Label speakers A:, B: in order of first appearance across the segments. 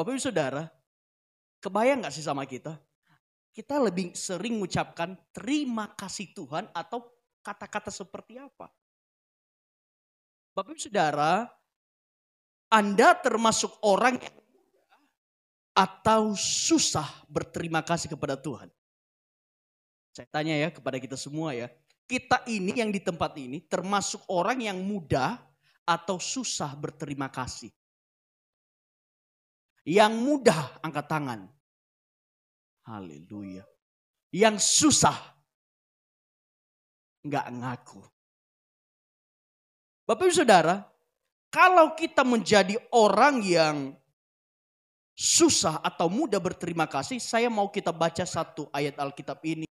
A: Bapak Ibu Saudara, kebayang gak sih sama kita? Kita lebih sering mengucapkan terima kasih Tuhan atau kata-kata seperti apa? Bapak Ibu Saudara, Anda termasuk orang yang atau susah berterima kasih kepada Tuhan? Saya tanya ya kepada kita semua ya. Kita ini yang di tempat ini termasuk orang yang mudah atau susah berterima kasih? Yang mudah angkat tangan. Haleluya. Yang susah nggak ngaku. Bapak Ibu Saudara, kalau kita menjadi orang yang susah atau mudah berterima kasih, saya mau kita baca satu ayat Alkitab ini.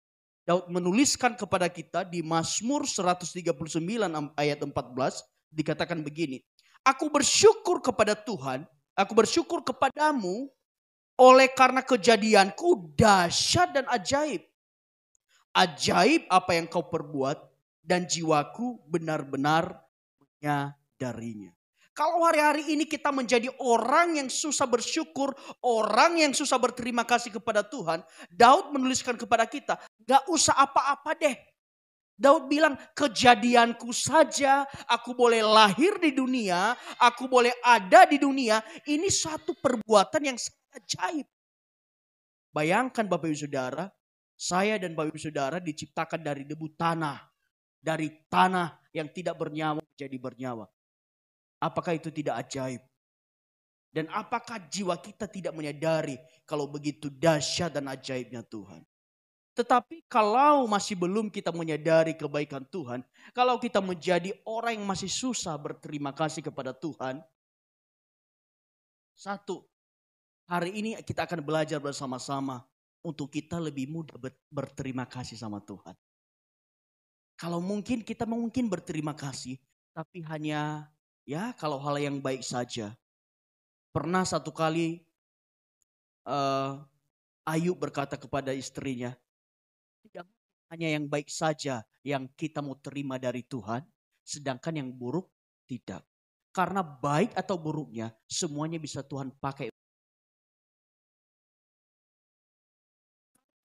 A: Daud menuliskan kepada kita di Mazmur 139 ayat 14 dikatakan begini. Aku bersyukur kepada Tuhan, aku bersyukur kepadamu oleh karena kejadianku dahsyat dan ajaib. Ajaib apa yang kau perbuat dan jiwaku benar-benar menyadarinya. Kalau hari-hari ini kita menjadi orang yang susah bersyukur, orang yang susah berterima kasih kepada Tuhan, Daud menuliskan kepada kita, gak usah apa-apa deh. Daud bilang, kejadianku saja, aku boleh lahir di dunia, aku boleh ada di dunia, ini suatu perbuatan yang sangat ajaib. Bayangkan Bapak Ibu Saudara, saya dan Bapak Ibu Saudara diciptakan dari debu tanah, dari tanah yang tidak bernyawa menjadi bernyawa. Apakah itu tidak ajaib? Dan apakah jiwa kita tidak menyadari kalau begitu dahsyat dan ajaibnya Tuhan? Tetapi kalau masih belum kita menyadari kebaikan Tuhan, kalau kita menjadi orang yang masih susah berterima kasih kepada Tuhan, satu, hari ini kita akan belajar bersama-sama untuk kita lebih mudah berterima kasih sama Tuhan. Kalau mungkin kita mungkin berterima kasih, tapi hanya ya kalau hal yang baik saja. Pernah satu kali Ayub berkata kepada istrinya, tidak hanya yang baik saja yang kita mau terima dari Tuhan, sedangkan yang buruk tidak. Karena baik atau buruknya semuanya bisa Tuhan pakai.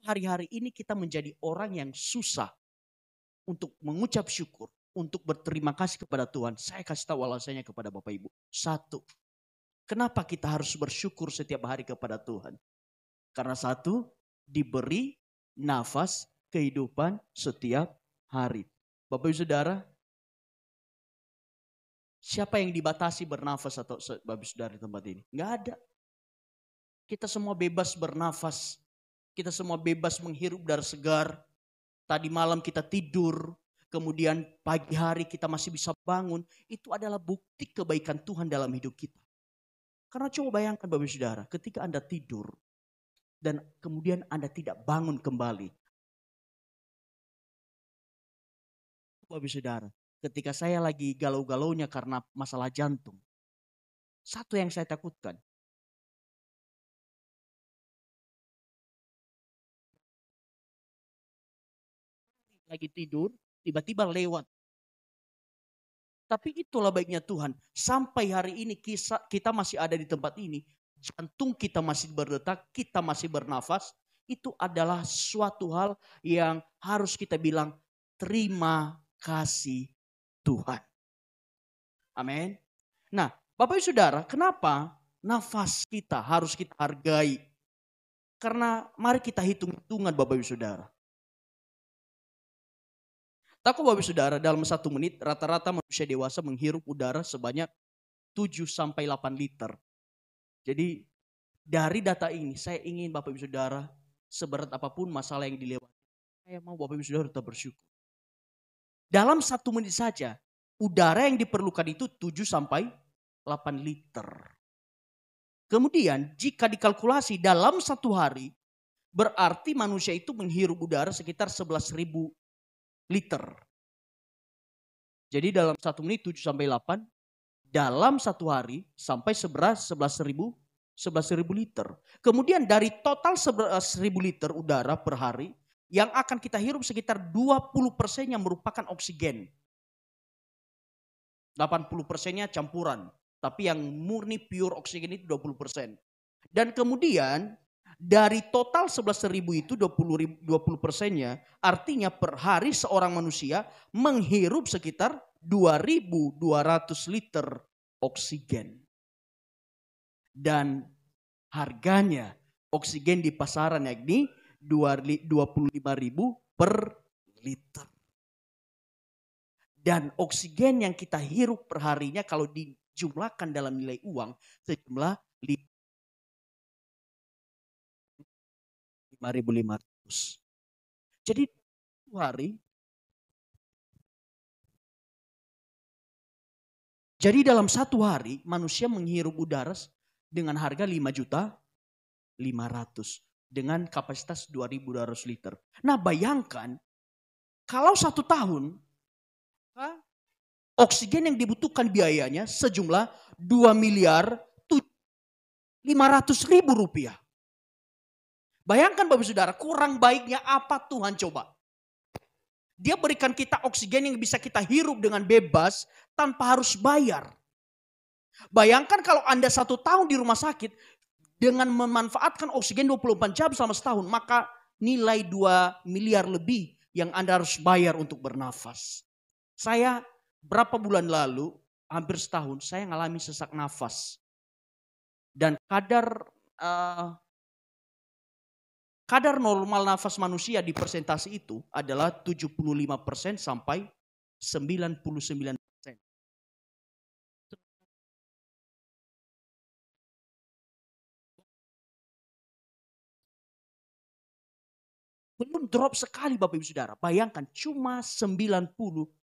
A: Hari-hari ini kita menjadi orang yang susah untuk mengucap syukur, untuk berterima kasih kepada Tuhan. Saya kasih tahu alasannya kepada Bapak Ibu. Satu, kenapa kita harus bersyukur setiap hari kepada Tuhan? Karena satu, diberi nafas kehidupan setiap hari. Bapak Ibu Saudara, siapa yang dibatasi bernafas atau Bapak Ibu Saudara di tempat ini? Enggak ada. Kita semua bebas bernafas. Kita semua bebas menghirup udara segar. Tadi malam kita tidur, kemudian pagi hari kita masih bisa bangun. Itu adalah bukti kebaikan Tuhan dalam hidup kita. Karena coba bayangkan Bapak Ibu Saudara, ketika Anda tidur dan kemudian Anda tidak bangun kembali. Bapak Ibu Saudara, ketika saya lagi galau-galaunya karena masalah jantung, satu yang saya takutkan, lagi tidur, tiba-tiba lewat. Tapi itulah baiknya Tuhan. Sampai hari ini kita masih ada di tempat ini. Jantung kita masih berdetak, kita masih bernafas. Itu adalah suatu hal yang harus kita bilang terima kasih Tuhan. Amin. Nah, Bapak Ibu Saudara, kenapa nafas kita harus kita hargai? Karena mari kita hitung-hitungan Bapak Ibu Saudara. Tahu Bapak Ibu Saudara, dalam 1 menit rata-rata manusia dewasa menghirup udara sebanyak 7-8 liter. Jadi dari data ini saya ingin Bapak Ibu Saudara, seberat apapun masalah yang dilewati, saya mau Bapak Ibu Saudara tetap bersyukur. Dalam 1 menit saja, udara yang diperlukan itu 7-8 liter. Kemudian jika dikalkulasi dalam 1 hari, berarti manusia itu menghirup udara sekitar 11.000 liter. Jadi dalam 1 menit 7-8, dalam 1 hari sampai 11.000 liter. Kemudian dari total 11.000 liter udara per hari, yang akan kita hirup sekitar 20% yang merupakan oksigen. 80%-nya campuran. Tapi yang murni pure oksigen itu 20%. Dan kemudian dari total 11.000 itu 20%-nya artinya per hari seorang manusia menghirup sekitar 2.200 liter oksigen. Dan harganya oksigen di pasaran yakni 25.000 per liter. Dan oksigen yang kita hirup per harinya kalau dijumlahkan dalam nilai uang sejumlah 5.500. Jadi hari. Jadi dalam satu hari manusia menghirup udara dengan harga 5.500.000 dengan kapasitas 2.200 liter. Nah bayangkan kalau 1 tahun oksigen yang dibutuhkan biayanya sejumlah 2.500.000 rupiah. Bayangkan Bapak Saudara, kurang baiknya apa Tuhan coba? Dia berikan kita oksigen yang bisa kita hirup dengan bebas tanpa harus bayar. Bayangkan kalau Anda 1 tahun di rumah sakit dengan memanfaatkan oksigen 24 jam selama setahun, maka nilai 2 miliar lebih yang Anda harus bayar untuk bernafas. Saya berapa bulan lalu, hampir setahun, saya mengalami sesak nafas. Dan kadar normal nafas manusia di persentase itu adalah 75% sampai 99%. Belum drop sekali Bapak Ibu Saudara. Bayangkan cuma 90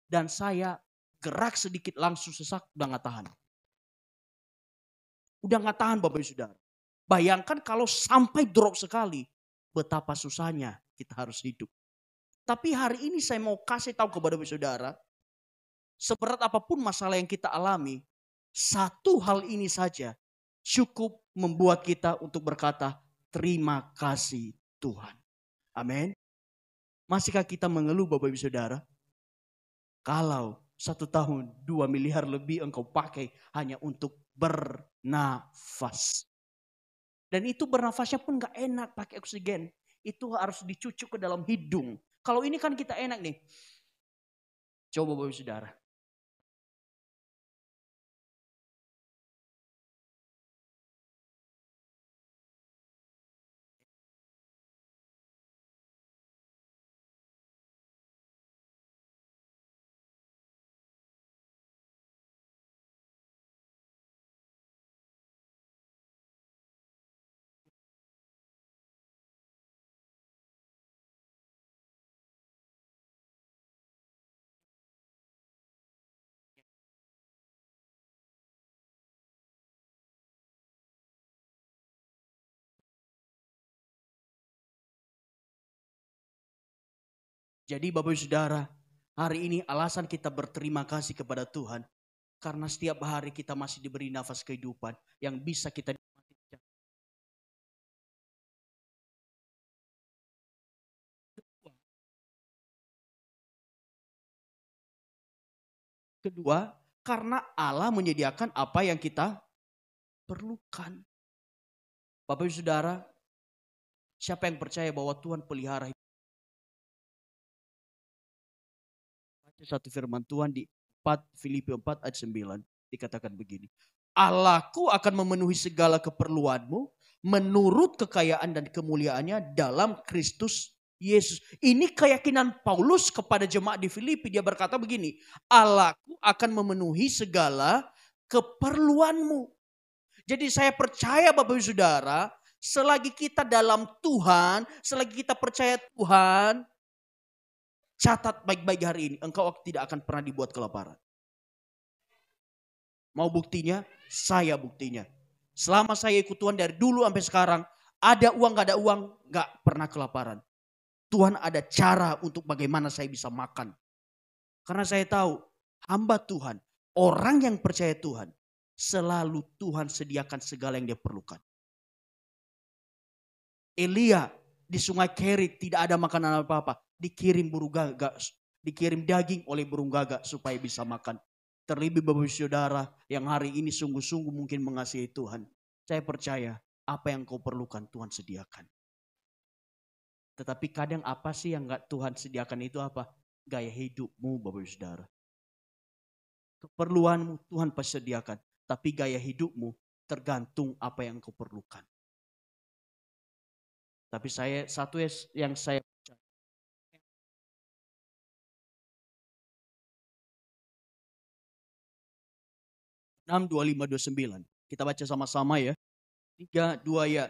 A: dan saya gerak sedikit langsung sesak udah gak tahan. Udah gak tahan Bapak Ibu Saudara. Bayangkan kalau sampai drop sekali, betapa susahnya kita harus hidup. Tapi hari ini saya mau kasih tahu kepada Bapak Saudara, seberat apapun masalah yang kita alami, satu hal ini saja cukup membuat kita untuk berkata, terima kasih Tuhan. Amin. Masihkah kita mengeluh Bapak Ibu Saudara? Kalau 1 tahun 2 miliar lebih engkau pakai hanya untuk bernafas. Dan itu bernafasnya pun gak enak pakai oksigen. Itu harus dicucuk ke dalam hidung. Kalau ini kan kita enak nih. Coba Bapak Ibu Saudara. Jadi Bapak Ibu Saudara, hari ini alasan kita berterima kasih kepada Tuhan. Karena setiap hari kita masih diberi nafas kehidupan yang bisa kita nikmati. Kedua, karena Allah menyediakan apa yang kita perlukan. Bapak Ibu Saudara, siapa yang percaya bahwa Tuhan pelihara hidup? Satu firman Tuhan di Filipi 4 ayat 9 dikatakan begini. Allahku akan memenuhi segala keperluanmu menurut kekayaan dan kemuliaannya dalam Kristus Yesus. Ini keyakinan Paulus kepada jemaat di Filipi. Dia berkata begini, Allahku akan memenuhi segala keperluanmu. Jadi saya percaya Bapak Ibu Saudara, selagi kita dalam Tuhan, selagi kita percaya Tuhan, catat baik-baik hari ini, engkau tidak akan pernah dibuat kelaparan. Mau buktinya? Saya buktinya. Selama saya ikut Tuhan dari dulu sampai sekarang, ada uang gak ada uang, gak pernah kelaparan. Tuhan ada cara untuk bagaimana saya bisa makan. Karena saya tahu, hamba Tuhan, orang yang percaya Tuhan, selalu Tuhan sediakan segala yang dia perlukan. Elia di sungai Kerit tidak ada makanan apa-apa. Dikirim burung gagak, dikirim daging oleh burung gagak supaya bisa makan. Terlebih Bapak Saudara yang hari ini sungguh-sungguh mungkin mengasihi Tuhan. Saya percaya Apa yang kau perlukan Tuhan sediakan. Tetapi kadang apa sih yang gak Tuhan sediakan itu apa? Gaya hidupmu Bapak Ibu Saudara. Keperluanmu Tuhan pasti sediakan. Tapi gaya hidupmu tergantung apa yang kau perlukan. Tapi satu yang saya 6:25-29. Kita baca sama-sama ya. 3, 2 ya.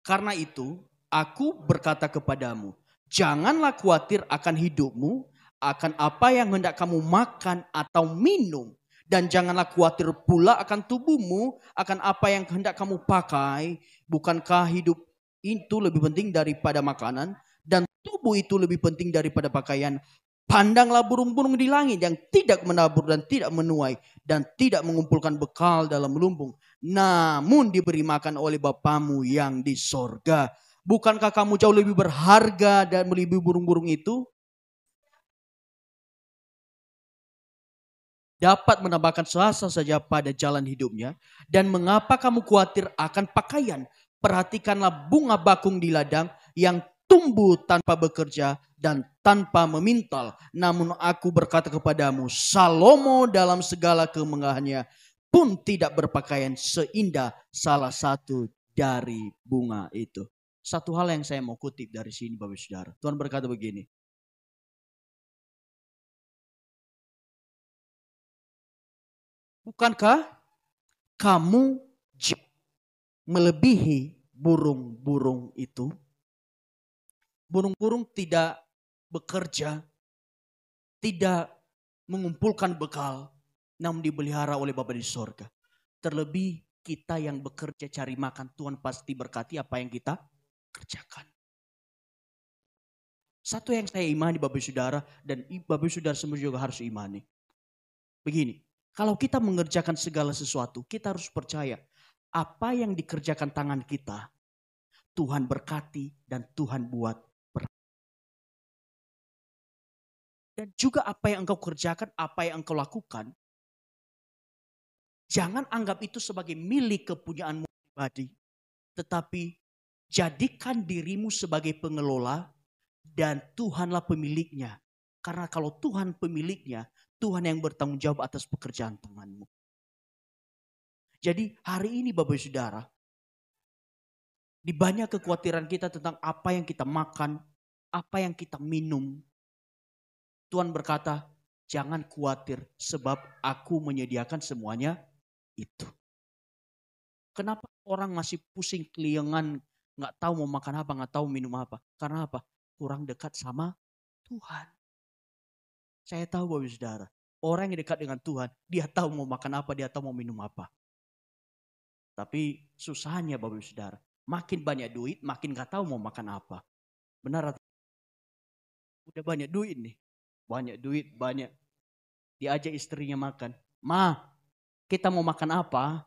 A: Karena itu aku berkata kepadamu, janganlah khawatir akan hidupmu, akan apa yang hendak kamu makan atau minum. Dan janganlah khawatir pula akan tubuhmu, akan apa yang hendak kamu pakai. Bukankah hidup itu lebih penting daripada makanan, dan tubuh itu lebih penting daripada pakaian. Pandanglah burung-burung di langit yang tidak menabur dan tidak menuai dan tidak mengumpulkan bekal dalam lumbung, namun diberi makan oleh Bapamu yang di sorga. Bukankah kamu jauh lebih berharga dan melebihi burung-burung itu? Dapat menambahkan selasa saja pada jalan hidupnya. Dan mengapa kamu khawatir akan pakaian? Perhatikanlah bunga bakung di ladang yang tumbuh tanpa bekerja dan tanpa memintal. Namun aku berkata kepadamu, Salomo dalam segala kemegahannya pun tidak berpakaian seindah salah satu dari bunga itu. Satu hal yang saya mau kutip dari sini Bapak Saudara. Tuhan berkata begini. Bukankah kamu melebihi burung-burung itu? Burung-burung tidak bekerja, tidak mengumpulkan bekal, namun dipelihara oleh Bapa di sorga. Terlebih kita yang bekerja cari makan, Tuhan pasti berkati apa yang kita kerjakan. Satu yang saya imani Bapak Saudara, dan Bapak Saudara semua juga harus imani. Begini, kalau kita mengerjakan segala sesuatu, kita harus percaya apa yang dikerjakan tangan kita, Tuhan berkati dan Tuhan buat. Dan juga apa yang engkau kerjakan, apa yang engkau lakukan, jangan anggap itu sebagai milik kepunyaanmu pribadi. Tetapi jadikan dirimu sebagai pengelola dan Tuhanlah pemiliknya. Karena kalau Tuhan pemiliknya, Tuhan yang bertanggung jawab atas pekerjaan tanganmu. Jadi hari ini Bapak Saudara, di banyak kekhawatiran kita tentang apa yang kita makan, apa yang kita minum, Tuhan berkata, jangan khawatir sebab aku menyediakan semuanya itu. Kenapa orang masih pusing keliengan, gak tahu mau makan apa, gak tahu minum apa? Karena apa? Kurang dekat sama Tuhan. Saya tahu Bapak Saudara, orang yang dekat dengan Tuhan, dia tahu mau makan apa, dia tahu mau minum apa. Tapi susahnya Bapak Saudara, makin banyak duit, makin gak tahu mau makan apa. Benar atau? Udah banyak duit nih. Banyak duit, banyak. Diajak istrinya makan. Ma, kita mau makan apa?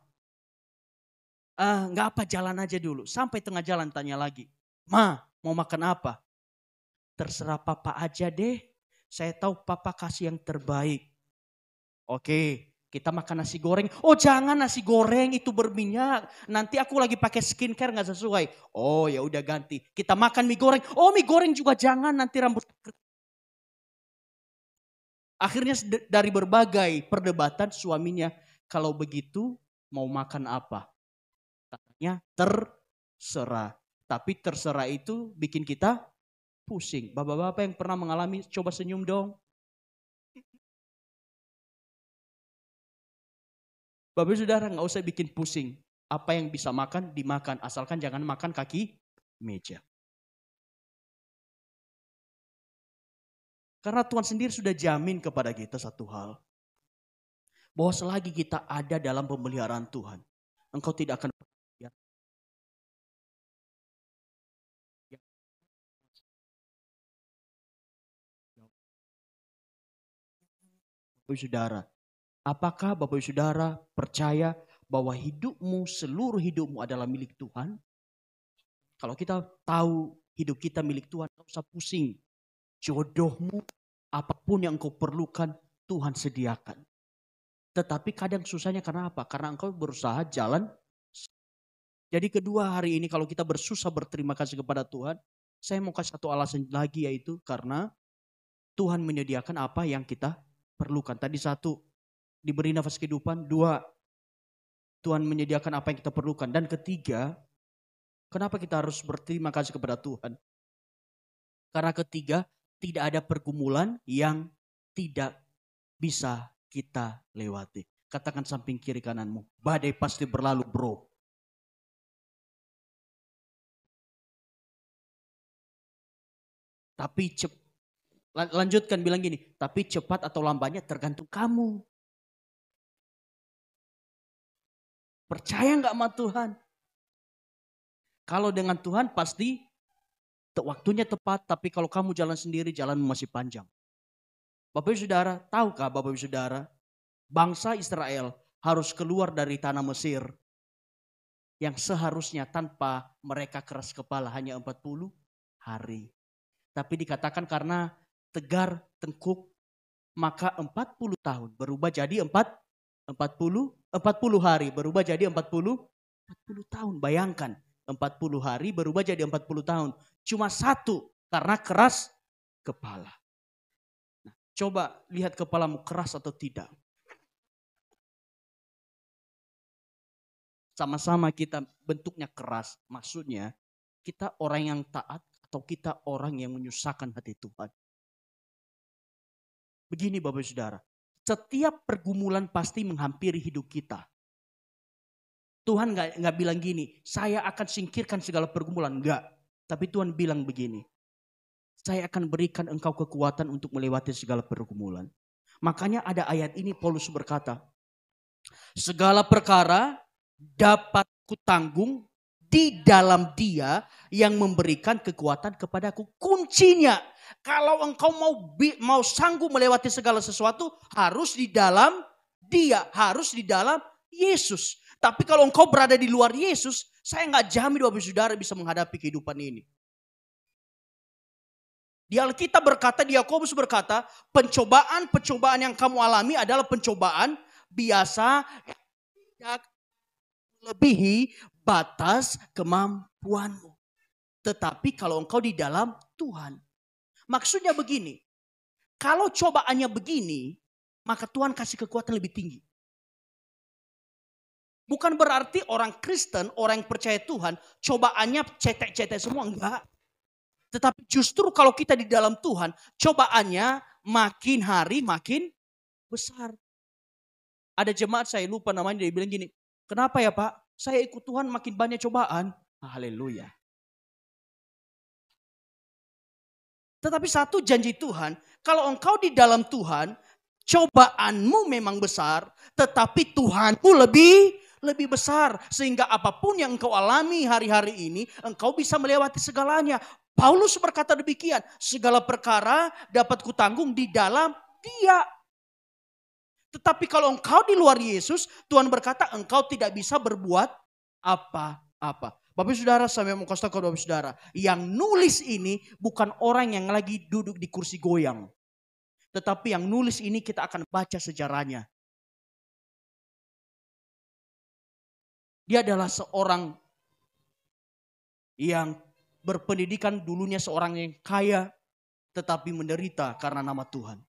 A: Nggak apa, jalan aja dulu. Sampai tengah jalan tanya lagi. Ma, mau makan apa? Terserah papa aja deh. Saya tahu papa kasih yang terbaik. Oke, kita makan nasi goreng. Oh jangan nasi goreng itu berminyak. Nanti aku lagi pakai skincare nggak sesuai. Oh ya udah ganti. Kita makan mie goreng. Oh mie goreng juga jangan, nanti rambut. Akhirnya dari berbagai perdebatan suaminya, kalau begitu mau makan apa? Katanya terserah. Tapi terserah itu bikin kita pusing. Bapak-bapak yang pernah mengalami, coba senyum dong. Bapak Saudara gak usah bikin pusing. Apa yang bisa makan, dimakan. Asalkan jangan makan kaki meja. Karena Tuhan sendiri sudah jamin kepada kita satu hal. Bahwa selagi kita ada dalam pemeliharaan Tuhan, engkau tidak akan Bapak Saudara. Apakah Bapak Saudara percaya bahwa hidupmu, seluruh hidupmu adalah milik Tuhan? Kalau kita tahu hidup kita milik Tuhan, tak usah pusing. Jodohmu, apapun yang engkau perlukan, Tuhan sediakan. Tetapi kadang susahnya karena apa? Karena engkau berusaha jalan. Jadi kedua hari ini kalau kita bersusah berterima kasih kepada Tuhan, saya mau kasih satu alasan lagi yaitu karena Tuhan menyediakan apa yang kita perlukan. Tadi satu, diberi nafas kehidupan. Dua, Tuhan menyediakan apa yang kita perlukan. Dan ketiga, kenapa kita harus berterima kasih kepada Tuhan? Karena ketiga, tidak ada pergumulan yang tidak bisa kita lewati. Katakan samping kiri kananmu, badai pasti berlalu bro. Tapi lanjutkan bilang gini, tapi cepat atau lambatnya tergantung kamu. Percaya nggak sama Tuhan? Kalau dengan Tuhan pasti waktunya tepat, tapi kalau kamu jalan sendiri, jalan masih panjang. Bapak Ibu Saudara, tahukah Bapak Ibu Saudara, bangsa Israel harus keluar dari tanah Mesir yang seharusnya tanpa mereka keras kepala hanya 40 hari. Tapi dikatakan karena tegar tengkuk, maka 40 tahun berubah jadi 40 hari berubah jadi 40 tahun. Bayangkan 40 hari berubah jadi 40 tahun. Cuma satu, karena keras kepala. Nah, coba lihat kepalamu keras atau tidak. Sama-sama kita bentuknya keras. Maksudnya kita orang yang taat atau kita orang yang menyusahkan hati Tuhan. Begini Bapak Saudara, setiap pergumulan pasti menghampiri hidup kita. Tuhan nggak bilang gini, saya akan singkirkan segala pergumulan. Enggak. Tapi Tuhan bilang begini, saya akan berikan engkau kekuatan untuk melewati segala pergumulan. Makanya ada ayat ini Paulus berkata, segala perkara dapat kutanggung di dalam Dia yang memberikan kekuatan kepadaku. Kuncinya, kalau engkau mau sanggup melewati segala sesuatu, harus di dalam Dia, harus di dalam Yesus. Tapi kalau engkau berada di luar Yesus, saya nggak jamin Bapak Saudara bisa menghadapi kehidupan ini. Di Alkitab berkata, di Yakobus berkata, pencobaan yang kamu alami adalah pencobaan biasa yang melebihi batas kemampuanmu. Tetapi kalau engkau di dalam Tuhan. Maksudnya begini, kalau cobaannya begini, maka Tuhan kasih kekuatan lebih tinggi. Bukan berarti orang Kristen, orang yang percaya Tuhan, cobaannya cetek-cetek semua, enggak. Tetapi justru kalau kita di dalam Tuhan, cobaannya makin hari makin besar. Ada jemaat saya lupa namanya, dia bilang gini, kenapa ya Pak? Saya ikut Tuhan makin banyak cobaan. Haleluya. Tetapi satu janji Tuhan, kalau engkau di dalam Tuhan, cobaanmu memang besar, tetapi Tuhanmu lebih besar. Sehingga apapun yang engkau alami hari-hari ini, engkau bisa melewati segalanya. Paulus berkata demikian, segala perkara dapat kutanggung di dalam Dia. Tetapi kalau engkau di luar Yesus, Tuhan berkata engkau tidak bisa berbuat apa-apa. Bapak Saudara, saya mau kasih tahu kepada Bapak Saudara, yang nulis ini bukan orang yang lagi duduk di kursi goyang. Tetapi yang nulis ini kita akan baca sejarahnya. Dia adalah seorang yang berpendidikan, dulunya seorang yang kaya, tetapi menderita karena nama Tuhan.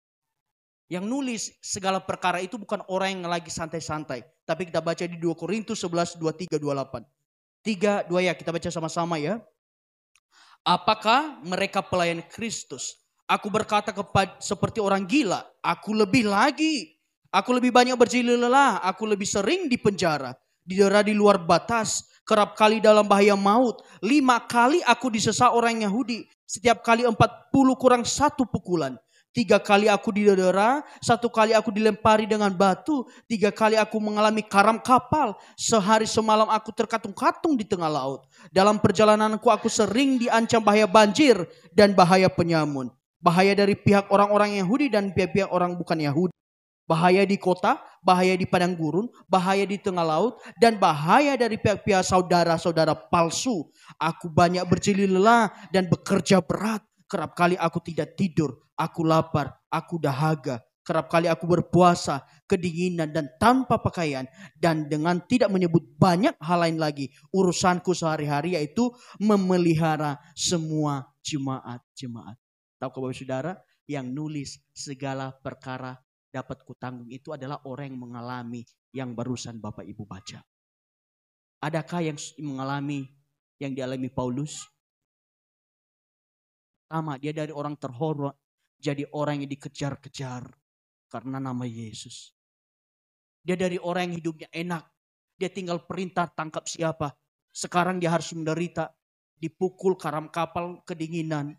A: Yang nulis segala perkara itu bukan orang yang lagi santai-santai. Tapi kita baca di 2 Korintus 11, 23, 28. 3, 2 ya, kita baca sama-sama ya. Apakah mereka pelayan Kristus? Aku berkata seperti orang gila. Aku lebih banyak berjilid lelah. Aku lebih sering di penjara. Didera di luar batas. Kerap kali dalam bahaya maut. 5 kali aku disesat orang Yahudi. Setiap kali 40 kurang 1 pukulan. 3 kali aku didera, 1 kali aku dilempari dengan batu, 3 kali aku mengalami karam kapal, sehari semalam aku terkatung-katung di tengah laut. Dalam perjalananku aku sering diancam bahaya banjir dan bahaya penyamun. Bahaya dari pihak orang-orang Yahudi dan pihak-pihak orang bukan Yahudi. Bahaya di kota, bahaya di padang gurun, bahaya di tengah laut, dan bahaya dari pihak-pihak saudara-saudara palsu. Aku banyak berjilid lelah dan bekerja berat. Kerap kali aku tidak tidur, aku lapar, aku dahaga. Kerap kali aku berpuasa, kedinginan dan tanpa pakaian. Dan dengan tidak menyebut banyak hal lain lagi. Urusanku sehari-hari yaitu memelihara semua jemaat-jemaat. Tahu Bapak Saudara, yang nulis segala perkara dapat kutanggung itu adalah orang yang mengalami yang barusan Bapak Ibu baca. Adakah yang mengalami yang dialami Paulus? Pertama, dia dari orang terhormat jadi orang yang dikejar-kejar karena nama Yesus. Dia dari orang yang hidupnya enak. Dia tinggal perintah tangkap siapa. Sekarang dia harus menderita. Dipukul karam kapal kedinginan.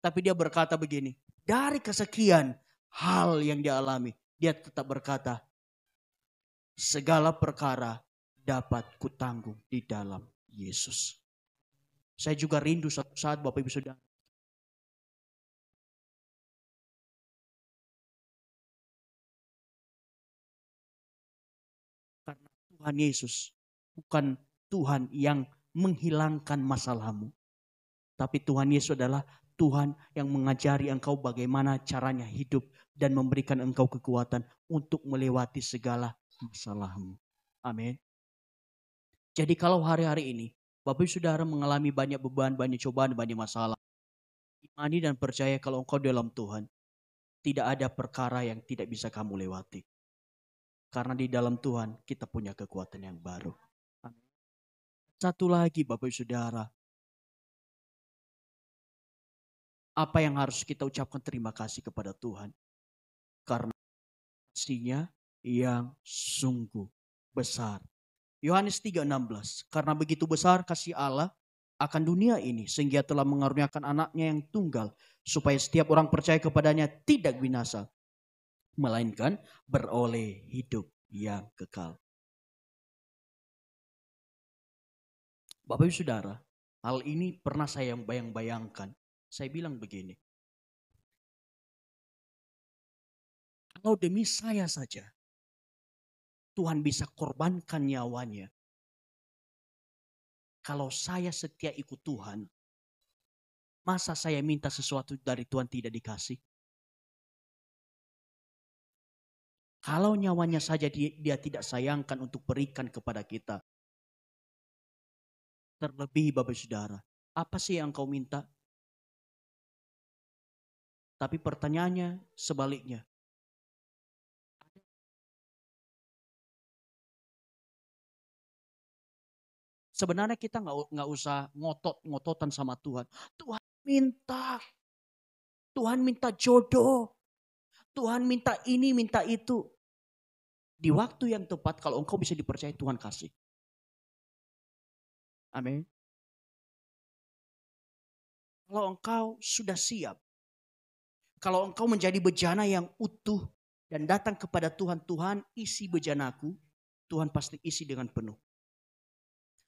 A: Tapi dia berkata begini. Dari kesekian hal yang dia alami. Dia tetap berkata. Segala perkara dapat kutanggung di dalam Yesus. Saya juga rindu suatu saat Bapak Ibu Saudara. Karena Tuhan Yesus bukan Tuhan yang menghilangkan masalahmu. Tapi Tuhan Yesus adalah Tuhan yang mengajari engkau bagaimana caranya hidup dan memberikan engkau kekuatan untuk melewati segala masalahmu. Amin. Jadi kalau hari-hari ini Bapak Ibu Saudara mengalami banyak beban, banyak cobaan, banyak masalah. Imani dan percaya kalau engkau dalam Tuhan. Tidak ada perkara yang tidak bisa kamu lewati. Karena di dalam Tuhan kita punya kekuatan yang baru. Satu lagi Bapak Ibu Saudara. Apa yang harus kita ucapkan terima kasih kepada Tuhan. Karena kasihnya yang sungguh besar. Yohanes 3:16. Karena begitu besar kasih Allah akan dunia ini. Sehingga telah mengaruniakan anaknya yang tunggal. Supaya setiap orang percaya kepadanya tidak binasa. Melainkan beroleh hidup yang kekal. Bapak Ibu Saudara, hal ini pernah saya bayang-bayangkan. Saya bilang begini. Kalau demi saya saja, Tuhan bisa korbankan nyawanya. Kalau saya setia ikut Tuhan, masa saya minta sesuatu dari Tuhan tidak dikasih? Kalau nyawanya saja dia tidak sayangkan untuk berikan kepada kita. Terlebih Bapak Saudara, apa sih yang kau minta? Tapi pertanyaannya sebaliknya. Sebenarnya kita nggak usah ngotot-ngototan sama Tuhan. Tuhan minta jodoh. Tuhan minta ini, minta itu. Di waktu yang tepat kalau engkau bisa dipercaya Tuhan kasih. Amin. Kalau engkau sudah siap. Kalau engkau menjadi bejana yang utuh. Dan datang kepada Tuhan. Tuhan isi bejanaku. Tuhan pasti isi dengan penuh.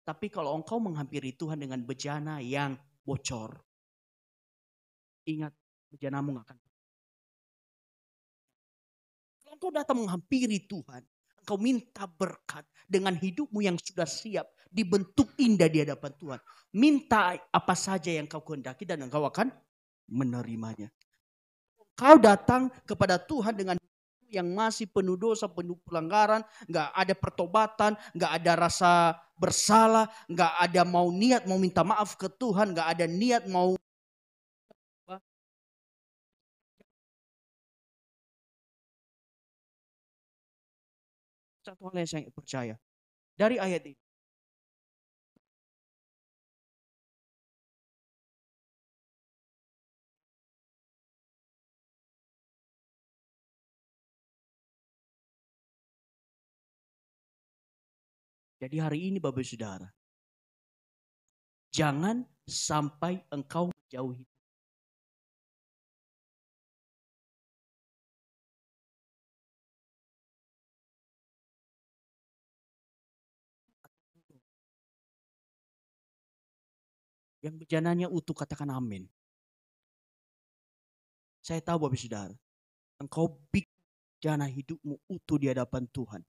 A: Tapi kalau engkau menghampiri Tuhan dengan bejana yang bocor. Ingat bejanamu gak akan. Kalau engkau datang menghampiri Tuhan. Engkau minta berkat dengan hidupmu yang sudah siap. Dibentuk indah di hadapan Tuhan. Minta apa saja yang kau kehendaki dan engkau akan menerimanya. Kau datang kepada Tuhan dengan yang masih penuh dosa, penuh pelanggaran, gak ada pertobatan, gak ada rasa bersalah, gak ada mau niat mau minta maaf ke Tuhan, gak ada niat mau satu hal yang saya percaya dari ayat ini. Jadi hari ini Bapak Saudara, jangan sampai engkau menjauhi. Yang bejananya utuh katakan amin. Saya tahu Bapak Saudara, engkau bikin bejana hidupmu utuh di hadapan Tuhan.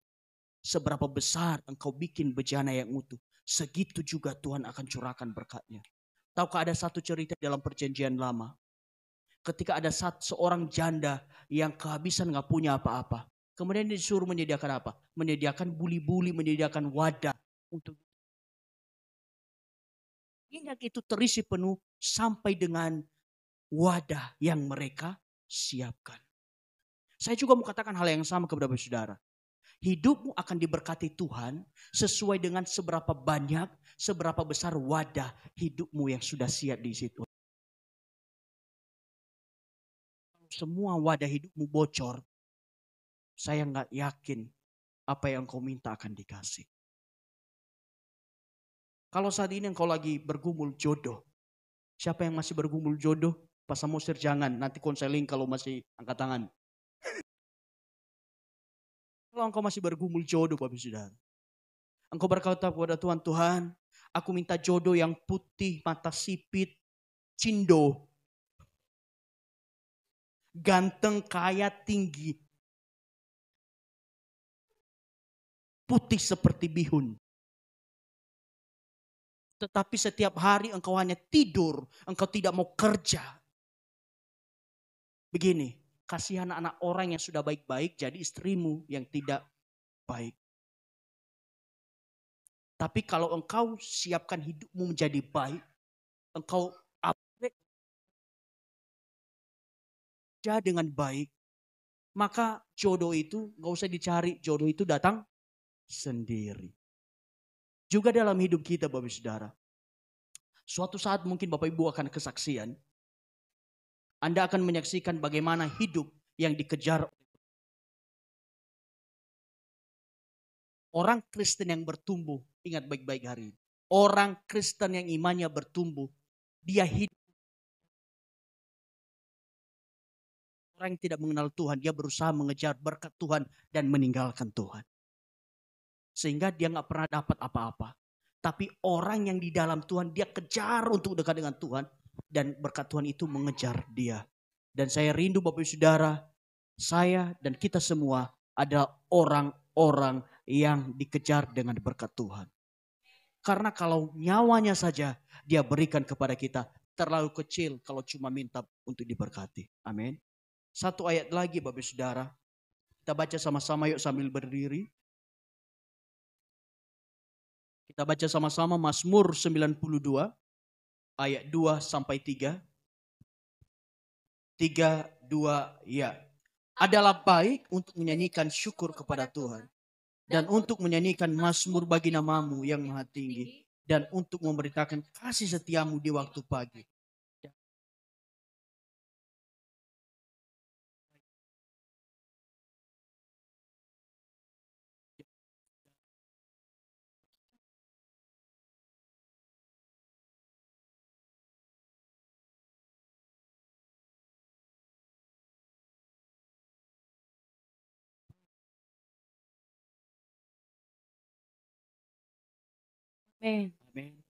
A: Seberapa besar engkau bikin bejana yang utuh, segitu juga Tuhan akan curahkan berkatnya. Tahukah ada satu cerita dalam perjanjian lama. ketika ada seorang janda yang kehabisan gak punya apa-apa. Kemudian disuruh menyediakan apa? Menyediakan buli-buli, menyediakan wadah. Untuk minyak itu terisi penuh sampai dengan wadah yang mereka siapkan. Saya juga mau katakan hal yang sama kepada saudara. Hidupmu akan diberkati Tuhan sesuai dengan seberapa banyak, seberapa besar wadah hidupmu yang sudah siap di situ. Semua wadah hidupmu bocor, saya nggak yakin apa yang kau minta akan dikasih. Kalau saat ini engkau lagi bergumul jodoh, siapa yang masih bergumul jodoh? Pas Samosir jangan, nanti konseling kalau masih angkat tangan. Kalau engkau masih bergumul jodoh Bapak Saudara, engkau berkata kepada Tuhan, Tuhan, aku minta jodoh yang putih, mata sipit, cindo, ganteng, kaya, tinggi, putih seperti bihun. Tetapi setiap hari engkau hanya tidur, engkau tidak mau kerja. Begini, kasihan anak orang yang sudah baik-baik jadi istrimu yang tidak baik. Tapi kalau engkau siapkan hidupmu menjadi baik, engkau kerja dengan baik, maka jodoh itu gak usah dicari, jodoh itu datang sendiri. Juga dalam hidup kita Bapak Saudara, suatu saat mungkin Bapak Ibu akan kesaksian, Anda akan menyaksikan bagaimana hidup yang dikejar orang Kristen yang bertumbuh. Ingat baik-baik hari ini. Orang Kristen yang imannya bertumbuh, dia hidup. Orang yang tidak mengenal Tuhan, dia berusaha mengejar berkat Tuhan dan meninggalkan Tuhan. Sehingga dia gak pernah dapat apa-apa. Tapi orang yang di dalam Tuhan, dia kejar untuk dekat dengan Tuhan. Dan berkat Tuhan itu mengejar dia. Dan saya rindu Bapak Ibu Saudara, saya dan kita semua adalah orang-orang yang dikejar dengan berkat Tuhan. Karena kalau nyawanya saja dia berikan kepada kita, terlalu kecil kalau cuma minta untuk diberkati. Amin. Satu ayat lagi Bapak Saudara. Kita baca sama-sama yuk sambil berdiri. Kita baca sama-sama Mazmur 92 ayat 2 sampai 3. 3, 2, ya. Adalah baik untuk menyanyikan syukur kepada Tuhan. Dan untuk menyanyikan mazmur bagi namamu yang maha tinggi. Dan untuk memberitakan kasih setiamu di waktu pagi. Amin. Amin.